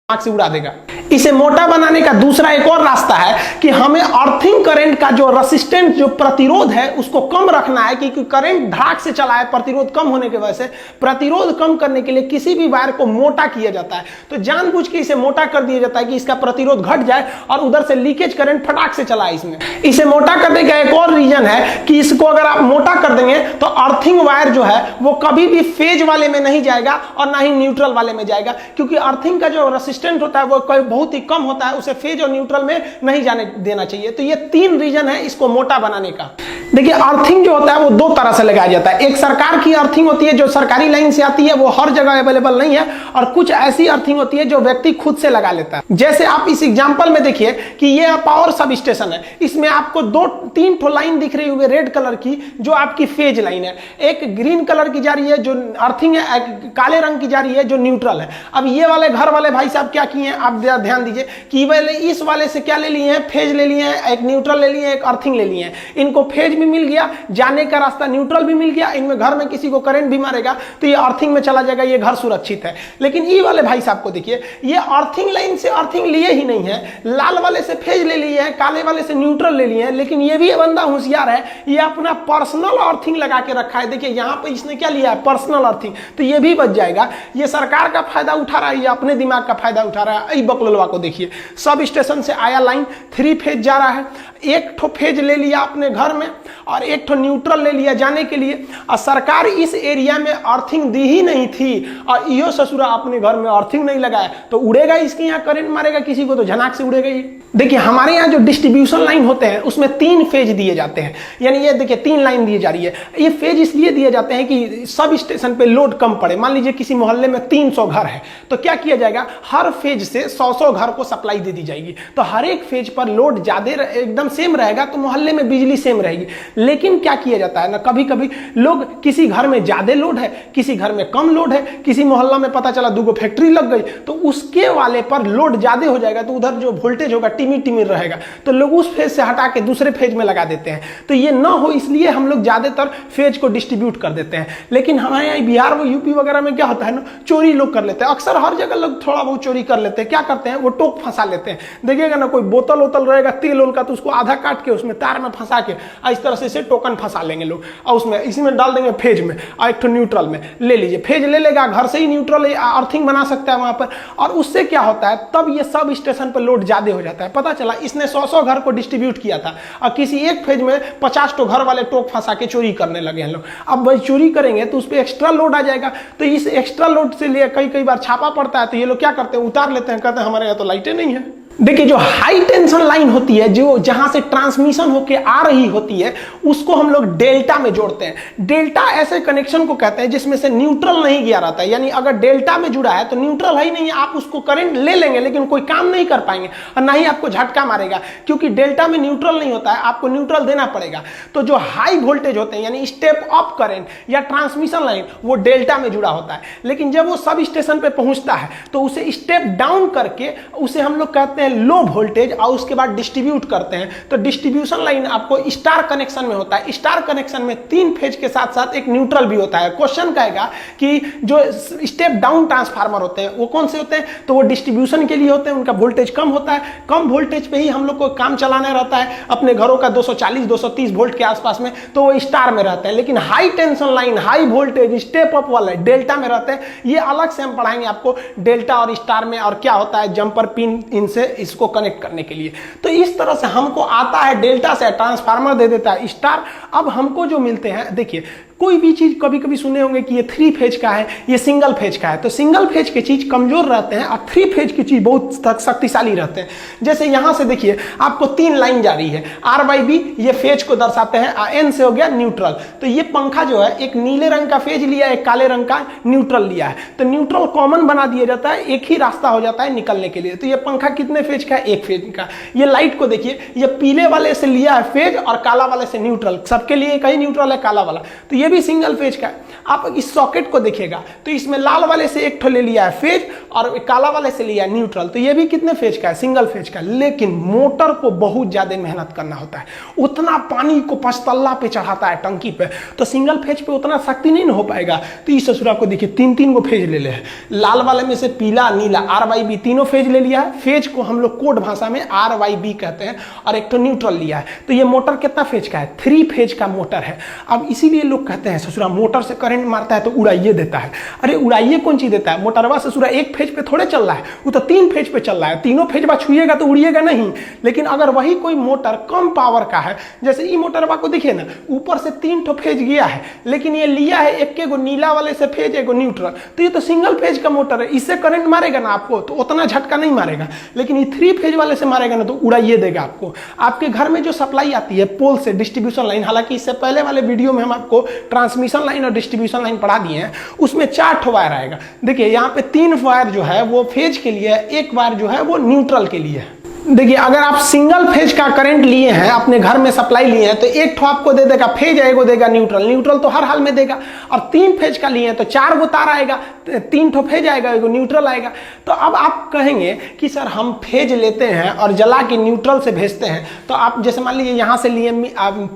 आंख से उड़ा देगा। इसे मोटा बनाने का दूसरा एक और रास्ता है कि हमें अर्थिंग करंट का जो रेसिस्टेंस जो प्रतिरोध है उसको कम रखना है, क्योंकि करंट धड़ाक से चला है प्रतिरोध कम होने की वजह से। प्रतिरोध कम करने के लिए किसी भी वायर को मोटा किया जाता है, तो जानबूझ के इसे मोटा कर दिया जाता है कि इसका प्रतिरोध घट जाए और उधर से लीकेज करंट फटाक से चला है। इसमें इसे मोटा करने का एक और रीजन है कि इसको अगर आप मोटा कर देंगे तो अर्थिंग वायर जो है वो कभी भी फेज वाले में नहीं जाएगा और ना ही न्यूट्रल वाले में जाएगा, क्योंकि अर्थिंग का जो रेसिस्टेंस होता है वो बहुत ही कम होता है, उसे फेज और न्यूट्रल में नहीं जाने देना चाहिए। तो ये तीन रीजन है इसको मोटा बनाने का। देखिए, अर्थिंग जो होता है वो दो तरह से लगाया जाता है। एक सरकार की अर्थिंग होती है जो सरकारी लाइन से आती है, वो हर जगह अवेलेबल नहीं है, और कुछ ऐसी अर्थिंग होती है जो व्यक्ति खुद से लगा लेता है। जैसे आप इस एग्जांपल में देखिए कि ये पावर सब स्टेशन है, इसमें आपको तीन ठो लाइन दिख रही होगी रेड कलर की जो आपकी फेज लाइन है, एक ग्रीन कलर की जा रही है जो अर्थिंग है, एक काले रंग की जा रही है जो न्यूट्रल है। अब ये वाले घर वाले भाई साहब क्या किए हैं, आप ध्यान दीजिए कि वाले इस वाले से क्या ले लिए हैं, फेज ले लिए हैं, एक न्यूट्रल ले लिए हैं, एक अर्थिंग ले लिए हैं। इनको फेज भी मिल गया, जाने का रास्ता न्यूट्रल भी मिल गया, इनमें घर में किसी को करंट भी मारेगा तो ये अर्थिंग में चला जाएगा, ये घर सुरक्षित है। लेकिन ये वाले भाई साहब को देखिए, ये अर्थिंग लाइन से अर्थिंग लिए ही नहीं है, लाल वाले से फेज ले लिए हैं, काले वाले से न्यूट्रल ले लिए हैं, लेकिन ये भी बंदा होशियार है, ये अपना पर्सनल अर्थिंग लगा के रखा है। देखिए यहाँ पे इसने क्या लिया है, पर्सनल अर्थिंग, तो ये भी बच जाएगा। ये सरकार का फायदा उठा रहा है, ये अपने दिमाग का फायदा उठा रहा है। बकलोलवा को देखिए, सब स्टेशन से आया लाइन 3 फेज जा रहा है, एक ठो फेज ले लिया अपने घर में और एक ठो न्यूट्रल ले लिया जाने के लिए, और सरकार इस एरिया में अर्थिंग दी ही नहीं थी और यो ससुरा अपने घर में अर्थिंग नहीं लगाया तो उड़ेगा, इसके यहाँ करंट मारेगा किसी को तो झनाक से उड़ेगा ही। देखिए, हमारे यहाँ जो डिस्ट्रीब्यूशन लाइन होते हैं उसमें 3 फेज दिए जाते हैं, यानी ये देखिए 3 लाइन दी जा रही है। ये फेज इसलिए दिए जाते हैं कि सब स्टेशन पे लोड कम पड़े। मान लीजिए किसी मोहल्ले में 300 घर है तो क्या किया जाएगा, हर फेज से 100 घर को सप्लाई दे दी जाएगी, तो हर एक फेज पर लोड ज्यादा एकदम सेम रहेगा तो मोहल्ले में बिजली सेम रहेगी। लेकिन क्या किया जाता है ना, कभी कभी लोग किसी घर में ज्यादा लोड है, किसी घर में कम लोड है, किसी मोहल्ला में पता चला 2 फैक्ट्री लग गई तो उसके वाले पर लोड ज्यादा हो जाएगा, तो उधर जो वोल्टेज होगा टिमी टिमी रहेगा, तो लोग उस फेज से हटा के दूसरे फेज में लगा देते हैं। तो ये ना हो इसलिए हम लोग ज्यादातर फेज को डिस्ट्रीब्यूट कर देते हैं। लेकिन हमारे यहाँ बिहार व यूपी वगैरह में क्या होता है ना, चोरी लोग कर लेते हैं। अक्सर हर जगह लोग थोड़ा बहुत चोरी कर लेते हैं। क्या करते हैं, वो टोक फंसा लेते हैं। देखिएगा ना, कोई बोतल वोतल रहेगा तेल उल का तो उसको आधा काट के उसमें तार में फंसा के इस तरह से टोकन फंसा लेंगे लोग, और उसमें इसमें डाल देंगे फेज में और एक तो न्यूट्रल में ले लीजिए। फेज ले लेगा, घर से ही न्यूट्रल अर्थिंग बना सकता है वहां पर, और उससे क्या होता है, तब ये सब स्टेशन पर लोड ज्यादा हो जाता है। पता चला इसने 100 घर को डिस्ट्रीब्यूट किया था और किसी एक फेज में 50 तो घर वाले टोक फंसा के चोरी करने लगे हैं लोग। अब भाई चोरी करेंगे तो उस पर एक्स्ट्रा लोड आ जाएगा, तो इस एक्स्ट्रा लोड से लिए कई बार छापा पड़ता है, तो ये लोग क्या करते हैं, उतार लेते हैं, कहते हैं हमारे यहाँ तो लाइटें नहीं है। देखिए, जो हाई टेंशन लाइन होती है, जो जहां से ट्रांसमिशन होके आ रही होती है, उसको हम लोग डेल्टा में जोड़ते हैं। डेल्टा ऐसे कनेक्शन को कहते हैं जिसमें से न्यूट्रल नहीं गया रहता है, यानी अगर डेल्टा में जुड़ा है तो न्यूट्रल है ही नहीं है, आप उसको करंट ले लेंगे लेकिन कोई काम नहीं कर पाएंगे और ना ही आपको झटका मारेगा, क्योंकि डेल्टा में न्यूट्रल नहीं होता है, आपको न्यूट्रल देना पड़ेगा। तो जो हाई वोल्टेज होते हैं यानी स्टेप अप करंट या ट्रांसमिशन लाइन, वो डेल्टा में जुड़ा होता है। लेकिन जब वो सब स्टेशन पे पहुंचता है तो उसे स्टेप डाउन करके उसे हम लोग कहते हैं लो वोल्टेज, और उसके बाद डिस्ट्रीब्यूट करते हैं। तो डिस्ट्रीब्यूशन लाइन आपको स्टार कनेक्शन में होता है। स्टार कनेक्शन में 3 फेज के साथ साथ एक न्यूट्रल भी होता है। क्वेश्चन कहेगा कि जो स्टेप डाउन ट्रांसफार्मर होते हैं वो कौन से होते हैं, तो वो डिस्ट्रीब्यूशन के लिए होते हैं, उनका वोल्टेज कम होता है। कम वोल्टेज पे ही हम लोग को काम चलाना रहता है अपने घरों का 240-230 वोल्ट के आसपास में, तो वो स्टार में रहते हैं। लेकिन high tension line, high voltage step up वाले डेल्टा में रहते हैं। ये अलग से हम पढ़ाएंगे आपको डेल्टा और स्टार में, और क्या होता है जंपर पिन इनसे इसको कनेक्ट करने के लिए। तो इस तरह से हमको आता है डेल्टा से ट्रांसफार्मर दे देता है स्टार। अब हमको जो मिलते हैं, देखिए कोई भी चीज कभी कभी सुने होंगे कि ये 3 फेज का है, ये सिंगल फेज का है, तो सिंगल फेज की चीज कमजोर रहते हैं और 3 फेज की चीज बहुत शक्तिशाली रहते हैं। जैसे यहां से देखिए आपको 3 लाइन जा रही है, R/B ये फेज को दर्शाते हैं, N से हो गया न्यूट्रल। तो ये पंखा जो है एक नीले रंग का फेज लिया है, एक काले रंग का न्यूट्रल लिया है, तो न्यूट्रल कॉमन बना दिया जाता है, एक ही रास्ता हो जाता है निकलने के लिए। तो ये पंखा कितने फेज का है, 1 फेज का। ये लाइट को देखिए, ये पीले वाले से लिया है फेज और काला वाले से न्यूट्रल, सबके लिए एक ही न्यूट्रल है काला वाला, तो ये भी सिंगल फेज का है। आप इस सॉकेट को देखिएगा तो इसमें लाल वाले से एक ठो ले लिया है फेज और काला वाले से लिया न्यूट्रल, तो ये भी कितने फेज का है, सिंगल फेज का। लेकिन मोटर को बहुत ज्यादा मेहनत करना होता है, उतना पानी को पचतल्ला पे चढ़ाता है टंकी पे, तो सिंगल फेज पे उतना शक्ति नहीं हो पाएगा। तो इस ससुरा को देखिए 3-3 को फेज ले ले, लाल वाले में से पीला नीला RYB तीनों फेज ले लिया है। फेज को हम लोग कोड भाषा में RYB कहते हैं, और एक तो न्यूट्रल लिया है। तो ये मोटर कितना फेज का है, 3 फेज का मोटर है। अब इसीलिए लोग कहते हैं ससुरा मोटर से करंट मारता है तो उड़ाइए देता है। अरे उड़ाइए कौन चीज देता है, मोटरवा ससुरा एक फेज पे थोड़े चल रहा है, वो तो 3 फेज पे चल रहा है। तीनों फेज बा छुएगा तो उड़िएगा नहीं। लेकिन अगर वही कोई मोटर कम पावर का है, जैसे ई मोटरवा को देखिए ना, ऊपर से 3 ठो फेज गया है, लेकिन ये लिया है एक गो नीला वाले से फेज, एक न्यूट्रल, तो ये तो सिंगल फेज का मोटर है, इससे करंट मारेगा ना आपको तो उतना झटका नहीं मारेगा। लेकिन ये 3 फेज वाले से मारेगा ना तो उड़ाइए देगा आपको। आपके घर में जो सप्लाई आती है पोल से, डिस्ट्रीब्यूशन लाइन, हालांकि इससे पहले वाले वीडियो में हम आपको ट्रांसमिशन लाइन और डिस्ट्रीब्यूशन लाइन पढ़ा दिए हैं, उसमें 4 ठो वायर आएगा। देखिए यहाँ पे 3 वायर जो है वो फेज के लिए है, 1 वायर जो है वो न्यूट्रल के लिए है। देखिए अगर आप सिंगल फेज का करंट लिए हैं, अपने घर में सप्लाई लिए हैं, तो 1 ठो आपको दे देगा फेज, एगो देगा न्यूट्रल। न्यूट्रल तो हर हाल में देगा। और 3 फेज का लिए हैं तो 4 गो तार आएगा, 3 ठो फेज आएगा, एगो न्यूट्रल आएगा। तो अब आप कहेंगे कि सर हम फेज लेते हैं और जला के न्यूट्रल से भेजते हैं, तो आप जैसे मान लीजिए यहाँ से लिए,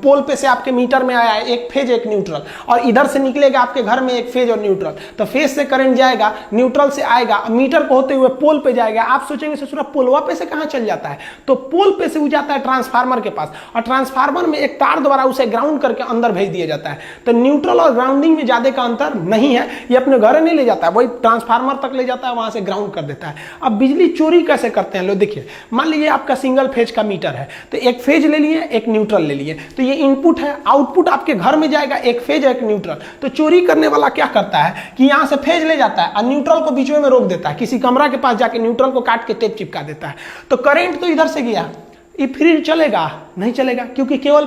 पोल पे से आपके मीटर में आया एक फेज एक न्यूट्रल, और इधर से निकलेगा आपके घर में एक फेज और न्यूट्रल, तो फेज से करंट जाएगा, न्यूट्रल से आएगा, मीटर को होते हुए पोल पे जाएगा। आप सोचेंगे ससुरा पोलवा पे से कहाँ चल जाता है, तो पोल पे से वो जाता है ट्रांसफार्मर के पास, और ट्रांसफार्मर में एक तार द्वारा उसे ग्राउंड करके अंदर भेज दिया जाता है। तो न्यूट्रल और ग्राउंडिंग में ज्यादा का अंतर नहीं है, ये अपने घर नहीं ले जाता है, वही ट्रांसफार्मर तक ले जाता है, वहां से ग्राउंड कर देता है। अब बिजली चोरी कैसे करते हैं लोग, देखिए मान लीजिए आपका सिंगल फेज का मीटर है, तो एक फेज ले लिए, एक न्यूट्रल ले लिए, तो ये इनपुट है, आउटपुट आपके घर में जाएगा, एक फेज एक न्यूट्रल। तो चोरी करने वाला क्या करता है कि यहां से फेज ले जाता है और न्यूट्रल को बीच में रोक देता है, किसी कमरा के पास जाके न्यूट्रल को काट के टेप चिपका देता है। तो करंट तो इधर से गया, ये फ्रिज चलेगा नहीं चलेगा, क्योंकि केवल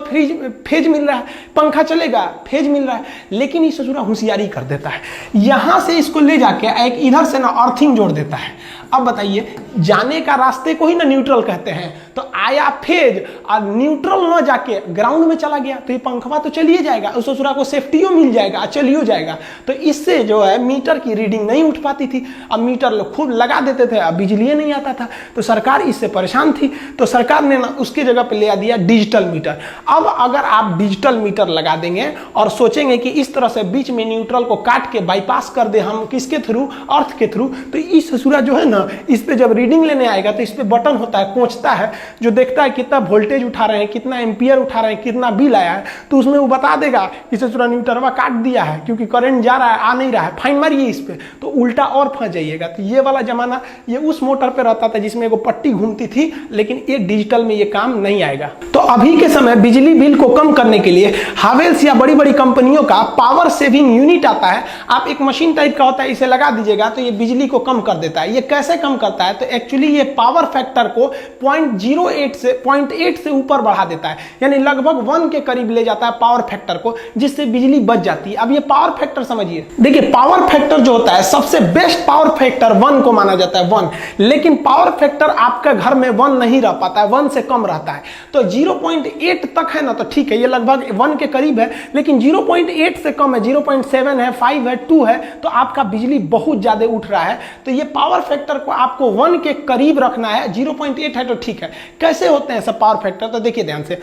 फेज मिल रहा है। पंखा चलेगा, फेज मिल रहा है। लेकिन ये ससुरा होशियारी कर देता है, यहां से इसको ले जाके एक इधर से ना अर्थिंग जोड़ देता है। अब बताइए, जाने का रास्ते को ही ना न्यूट्रल कहते हैं, तो आया फेज और न्यूट्रल ना जाके ग्राउंड में चला गया, तो ये पंखवा तो चलिए जाएगा, उस ससुरा को सेफ्टियो मिल जाएगा, चलियो जाएगा। तो इससे जो है मीटर की रीडिंग नहीं उठ पाती थी। अब मीटर लोग खूब लगा देते थे, अब बिजली नहीं आता था, तो सरकार इससे परेशान थी। तो सरकार ने ना उसकी जगह पे ले दिया डिजिटल मीटर। अब अगर आप डिजिटल मीटर लगा देंगे और सोचेंगे कि इस तरह से बीच में न्यूट्रल को काट के बाईपास कर दे हम, किसके थ्रू, अर्थ के थ्रू, तो इस ससुरा जो है ना, इस पे जब रीडिंग लेने आएगा तो इस पे बटन होता है, कोंचता है, जो देखता है कितना वोल्टेज उठा रहे हैं, कितना एम्पियर उठा रहे हैं, कितना बिल आया है, तो उसमें वो बता देगा कि ससुरा न्यूट्रलवा काट दिया है, क्योंकि करंट जा रहा है, आ नहीं रहा है, फाइन मारिए इस पे, तो उल्टा और फंस जाइएगा। तो ये वाला जमाना ये उस मोटर पे रहता था जिसमें वो पट्टी घूमती थी, लेकिन ये डिजिटल में ये काम नहीं आएगा। तो अभी के समय बिजली बिल को कम करने के लिए हावेल्स या बड़ी बड़ी कंपनियों का पावर सेविंग यूनिट आता है। आप एक मशीन टाइप का होता है, इसे लगा दीजिएगा तो ये बिजली को कम कर देता है। ये कैसे कम करता है, तो एक्चुअली ये पावर फैक्टर को 0.8 से ऊपर बढ़ा देता है, यानी लगभग 1 के करीब ले जाता है पावर फैक्टर को, जिससे बिजली बच जाती है। अब ये पावर फैक्टर समझिए, देखिए पावर फैक्टर जो होता है सबसे बेस्ट पावर फैक्टर 1 को माना जाता है, 1। लेकिन पावर फैक्टर आपके घर में 1 नहीं रह पाता है, 1 से कम रहता है। तो 0.8 तक है ना तो ठीक है, ये लगभग 1 के करीब है। लेकिन 0.8 से कम है, 0.7 है, 5 है, 2 है, तो आपका बिजली बहुत ज्यादा उठ रहा है। तो ये पावर फैक्टर को आपको 1 के करीब रखना है। 0.8 है तो ठीक है। कैसे होते हैं सब पावर फैक्टर, तो देखिए ध्यान से,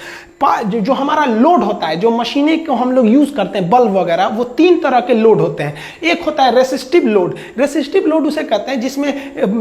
जो हमारा लोड होता है, जो मशीनें को हम लोग यूज करते हैं, बल्ब वगैरह, वो 3 तरह के लोड होते हैं। एक होता है रेसिस्टिव लोड। रेसिस्टिव लोड उसे कहते हैं जिसमें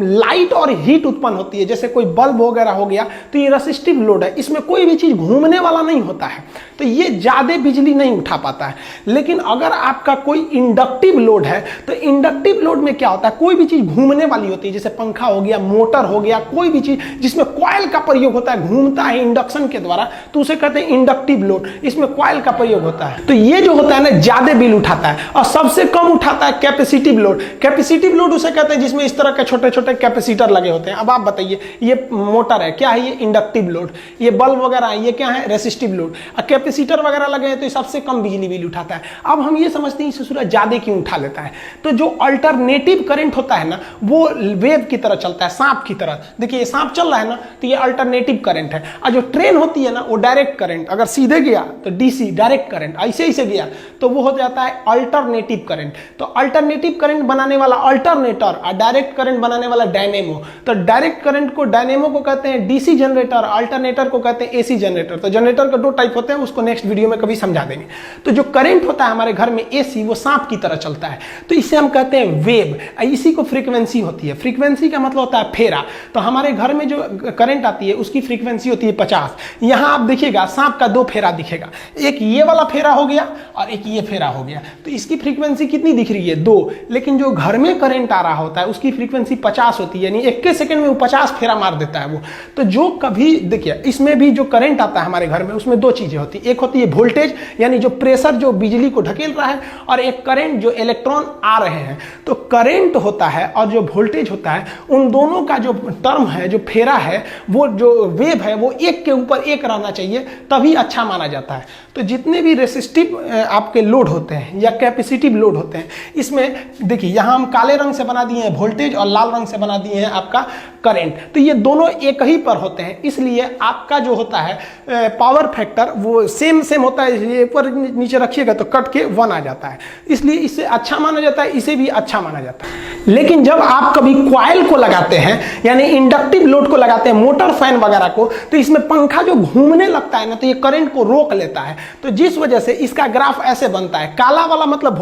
लाइट और हीट उत्पन्न होती है, जैसे कोई बल्ब वगैरह हो गया, तो ये रेसिस्टिव लोड है। इसमें कोई भी चीज घूमने वाला नहीं होता है, तो ये ज्यादा बिजली नहीं उठा पाता है। लेकिन अगर आपका कोई इंडक्टिव लोड है, तो इंडक्टिव लोड में क्या होता है, कोई भी चीज घूमने वाली होती है, जैसे पंखा हो गया, मोटर हो गया, कोई भी चीज जिसमें कॉइल का प्रयोग होता है, घूमता है इंडक्शन के द्वारा, तो उसे कहते हैं इंडक्टिव लोड। इसमें कॉइल का प्रयोग होता है। तो ये जो होता है ना, ज्यादा बिल उठाता है। और सबसे कम उठाता है कैपेसिटिव लोड। कैपेसिटिव लोड उसे कहते हैं जिसमें इस तरह के छोटे छोटे कैपेसिटर लगे होते हैं। अब आप बताइए, ये मोटर है, क्या है ये, इंडक्टिव लोड। ये बल्ब वगैरह है, ये क्या है, रेसिस्टिव लोड। और कैपेसिटर वगैरह लगे हैं तो ये सबसे कम बिजली बिल उठाता है। अब हम ये समझते हैं ससुरा ज्यादा क्यों उठा लेता है, तो जो अल्टरनेटिव करंट होता है ना, वो वेव की तरह चलता है, सांप की तरह। देखिए ये सांप चल रहा है ना, तो ये अल्टरनेटिव अल्टरनेटिव करंट है। और जो ट्रेन होती है ना वो डायरेक्ट करंट, अगर सीधे गया तो डीसी डायरेक्ट करंट, ऐसे गया तो वो हो जाता है अल्टरनेटिव करंट। तो अल्टरनेटिव करंट बनाने वाला अल्टरनेटर और डायरेक्ट करंट बनाने वाला डायनेमो। तो डायरेक्ट करंट को, डायनेमो को कहते हैं डीसी जनरेटर, अल्टरनेटर को कहते हैं एसी जनरेटर। तो जनरेटर का 2 टाइप होते हैं, उसको नेक्स्ट वीडियो में कभी समझा देंगे। तो जो करंट होता है हमारे घर में एसी, वो सांप की तरह चलता है, तो इसे हम कहते हैं वेव। इसी को फ्रीक्वेंसी होती है। फ्रीक्वेंसी का मतलब होता है फेरा। तो हमारे घर में जो करंट आती है उसकी फ्रीक्वेंसी होती है 50। यहां आप देखिएगा सांप का 2 फेरा दिखेगा, एक ये वाला फेरा हो गया और एक ये फेरा हो गया। तो इसकी फ्रीक्वेंसी कितनी दिख रही है? 2। लेकिन जो घर में करंट आ रहा होता है उसकी फ्रीक्वेंसी 50 होती है, यानी 1 सेकंड में वो 50 फेरा मार देता है वो। तो जो कभी देखिए, इसमें भी जो करंट आता है हमारे घर में उसमें 2 चीजें होती है। एक होती है वोल्टेज, यानी जो प्रेशर जो बिजली को ढकेल रहा है, और एक करंट जो इलेक्ट्रॉन आ रहे हैं। तो करंट होता है और जो वोल्टेज होता है, उन दोनों का जो टर्म है, जो फेरा है, वो जो वेव है, वो एक के ऊपर एक रहना चाहिए, तभी अच्छा माना जाता है। तो जितने भी रेसिस्टिव आपके लोड होते हैं या कैपेसिटिव लोड होते हैं, इसमें देखिए यहां हम काले रंग से बना दिए हैं वोल्टेज और लाल रंग से बना दिए हैं आपका करंट। तो ये दोनों एक ही पर होते हैं, इसलिए आपका जो होता है पावर फैक्टर वो सेम होता है। इसलिए ऊपर नीचे रखिएगा तो कट के 1 आ जाता है, इसलिए इसे अच्छा माना जाता है, इसे भी अच्छा माना जाता है। लेकिन जब आप कभी कॉइल को लगाते हैं, यानी इंडक्टिव लोड को लगाते हैं, मोटर फैन वगैरह को, तो इसमें पंखा जो घूमने लगता है ना, तो ये करंट को रोक लेता है। तो जिस वजह से इसका ग्राफ ऐसे बनता है, काला वाला मतलब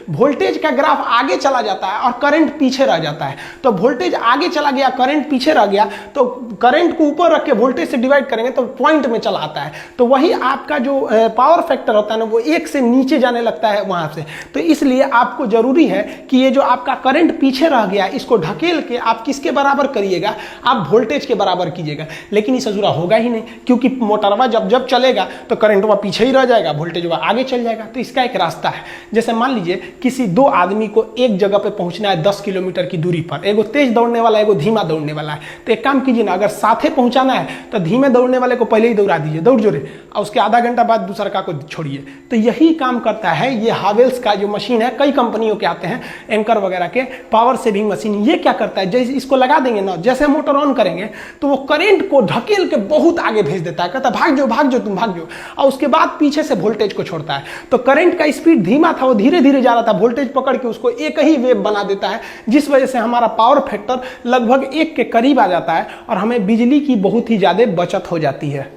वोल्टेज का ग्राफ आगे चला जाता है और करंट पीछे रह जाता है। तो वोल्टेज आगे चला गया, करंट पीछे रह गया, तो करंट को ऊपर रख के वोल्टेज से डिवाइड करेंगे तो पॉइंट में चला आता है। तो वही आपका जो पावर फैक्टर होता है ना, वो 1 से नीचे जाने लगता है वहां से। तो इसलिए आपको जरूरी है कि ये जो आपका करंट पीछे रह गया, इसको ढकेल के आप किसके बराबर करिएगा? आप वोल्टेज के बराबर कीजिएगा। लेकिन इसे जुड़ा होगा ही नहीं, क्योंकि मोटरवा जब चलेगा तो करंटवा पीछे ही रह जाएगा, वोल्टेजवा आगे चल जाएगा। तो इसका एक रास्ता है। जैसे मान लीजिए किसी 2 आदमी को एक जगह पे पहुंचना है 10 किलोमीटर की दूरी पर, एगो तेज दौड़ने वाला, एगो धीमा दौड़ने वाला है। तो एक काम कीजिए ना, अगर साथे पहुंचाना है तो धीमे दौड़ने वाले को पहले ही दौड़ा दीजिए, दौड़ जोरे, और उसके आधा घंटा बाद दूसरा को छोड़िए। तो यही काम करता है ये हावेल्स का जो मशीन है, कई कंपनियों के आते हैं, एंकर वगैरह के पावर सेविंग मशीन। ये क्या करता है, जैसे इसको लगा देंगे ना, जैसे मोटर ऑन करेंगे तो वो करंट को ढकेल के बहुत आगे भेज देता है, कहता है भाग जाओ तुम भाग जाओ, और उसके बाद पीछे से वोल्टेज को छोड़ता है। तो करंट का स्पीड धीमा था, वो धीरे धीरे जा रहा था, वोल्टेज पकड़ के उसको एक ही वेव बना देता है, जिस वजह से हमारा पावर फैक्टर लगभग 1 के करीब आ जाता है और हमें बिजली की बहुत ही ज्यादा बचत हो जाती है।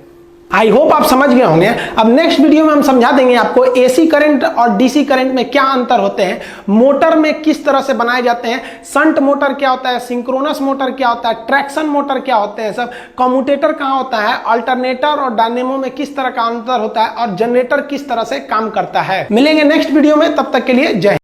आई होप आप समझ गए होंगे। अब नेक्स्ट वीडियो में हम समझा देंगे आपको एसी करंट और डीसी करंट में क्या अंतर होते हैं, मोटर में किस तरह से बनाए जाते हैं, शंट मोटर क्या होता है, सिंक्रोनस मोटर क्या होता है, ट्रैक्शन मोटर क्या होते हैं, सब कम्यूटेटर कहाँ होता है, अल्टरनेटर और डायनेमो में किस तरह का अंतर होता है, और जनरेटर किस तरह से काम करता है। मिलेंगे नेक्स्ट वीडियो में, तब तक के लिए जय।